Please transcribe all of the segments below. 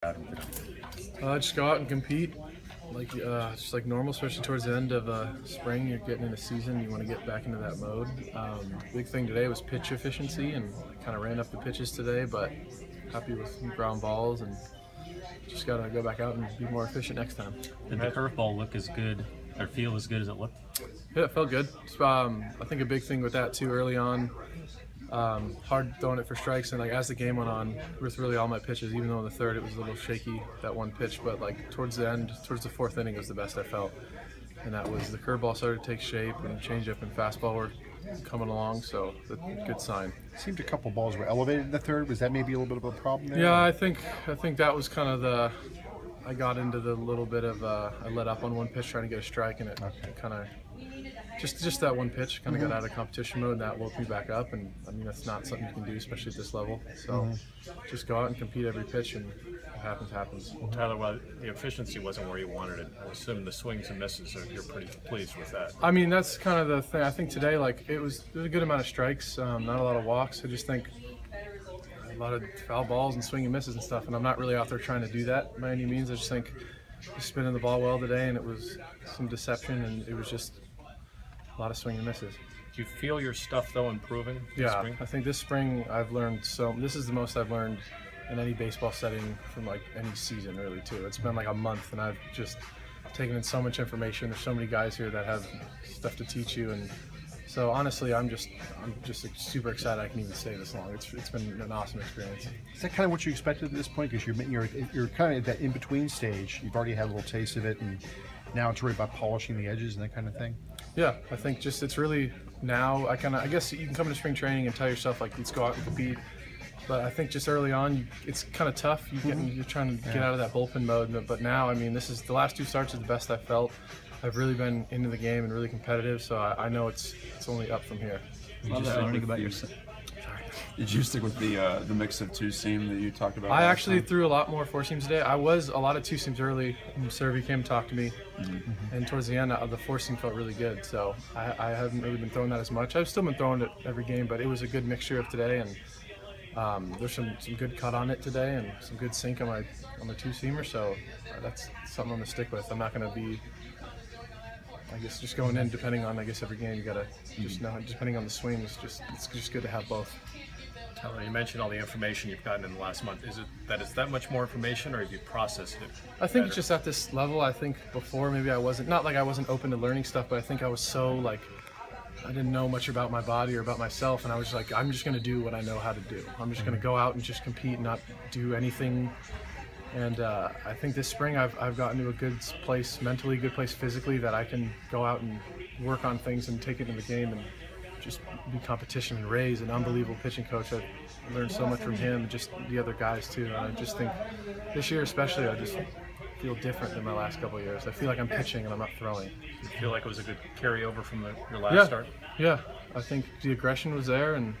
Just go out and compete, just like normal, especially towards the end of spring. You're getting into season, you want to get back into that mode. Big thing today was pitch efficiency, and kind of ran up the pitches today, but happy with some ground balls, and just got to go back out and be more efficient next time. Did the curveball look as good or feel as good as it looked? Yeah, it felt good. I think a big thing with that too early on, hard throwing it for strikes, and like as the game went on with really all my pitches, even though in the third it was a little shaky, that one pitch, but like towards the end, towards the fourth inning was the best I felt, and that was the curveball started to take shape, and changeup and fastball were coming along, so that's a good sign. It seemed a couple balls were elevated in the third. Was that maybe a little bit of a problem there? Yeah, I think that was kind of I got into the little bit of I let up on one pitch trying to get a strike, and it kind of just that one pitch kind of got out of competition mode, and that woke me back up. And I mean, that's not something you can do, especially at this level. So just go out and compete every pitch, and what happens. Tyler, while the efficiency wasn't where you wanted it, I assume the swings and misses, you're pretty pleased with that. I mean, that's kind of the thing. I think today, there was a good amount of strikes, not a lot of walks. I just think a lot of foul balls and swing and misses and stuff, and I'm not really out there trying to do that by any means. I just think just spinning the ball well today, and it was some deception, and it was just a lot of swing and misses. Do you feel your stuff, though, improving this spring? I think this spring I've learned this is the most I've learned in any baseball setting from like any season really too. It's been like a month, and I've just taken in so much information. There's so many guys here that have stuff to teach you, and so honestly, I'm just super excited I can even stay this long. It's been an awesome experience. Is that kind of what you expected at this point? Because you're kind of at that in-between stage. You've already had a little taste of it, and now it's really about polishing the edges and that kind of thing. Yeah, I think it's really now I guess you can come into spring training and tell yourself like let's go out and compete. But I think just early on, it's kind of tough. You're trying to get out of that bullpen mode. But now, I mean, this is the last two starts are the best I've felt. I've really been into the game and really competitive, so I know it's only up from here. Learning about yourself. Did you stick with the mix of two-seam that you talked about? I actually threw a lot more four-seams today. I was a lot of two-seams early. Servy came to talk to me, and towards the end, the four-seam felt really good. So I haven't really been throwing that as much. I've still been throwing it every game, but it was a good mixture of today, and there's some good cut on it today, and some good sink on the two-seamer. So that's something I'm gonna stick with. I'm not gonna be, I guess, just going in depending on every game. You gotta just know, depending on the swings. It's just good to have both. Tyler, you mentioned all the information you've gotten in the last month. Is it that much more information, or have you processed it? I think it's just at this level. I think before maybe I wasn't open to learning stuff, but I think I was so I didn't know much about my body or about myself, and I was like, I'm just going to do what I know how to do. I'm just going to go out and just compete and not do anything. And I think this spring I've gotten to a good place mentally, good place physically, that I can go out and work on things and take it in the game and just be competition. And Ray's an unbelievable pitching coach. I've learned so much from him, and just the other guys too. And I just think this year especially, I just feel different than my last couple of years. I feel like I'm pitching and I'm not throwing. You feel like it was a good carryover from your last start? Yeah, I think the aggression was there, and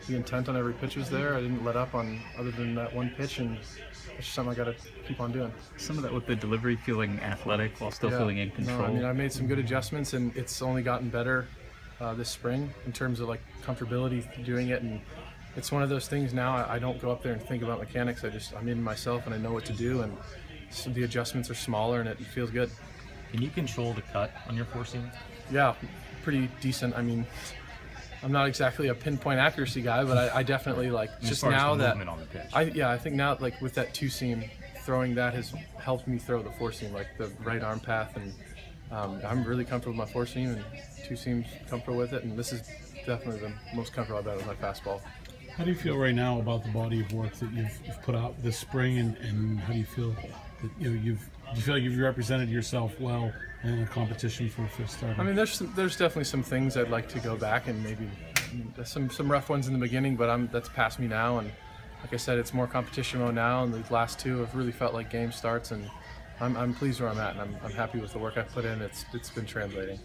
the intent on every pitch was there. I didn't let up on other than that one pitch, and it's just something I got to keep on doing. Some of that with the delivery, feeling athletic while still feeling in control. No, I mean, I made some good adjustments, and it's only gotten better this spring in terms of comfortability doing it. And it's one of those things now. I don't go up there and think about mechanics. I'm in myself, and I know what to do, and so the adjustments are smaller, and it feels good. Can you control the cut on your four-seam? Yeah, pretty decent. I mean, I'm not exactly a pinpoint accuracy guy, but I definitely just now that on the pitch. I think now with that two-seam, throwing that has helped me throw the four-seam, the right arm path, and I'm really comfortable with my four-seam, and two-seam's comfortable with it, and this is definitely the most comfortable I've been with my fastball. How do you feel right now about the body of work that you've put out this spring, and how do you feel that do you feel like you've represented yourself well in a competition for a fifth start? I mean, there's definitely some things I'd like to go back and maybe some rough ones in the beginning, but that's past me now, and like I said, it's more competition mode now, and the last two have really felt like game starts, and I'm pleased where I'm at, and I'm happy with the work I've put in. It's been translating.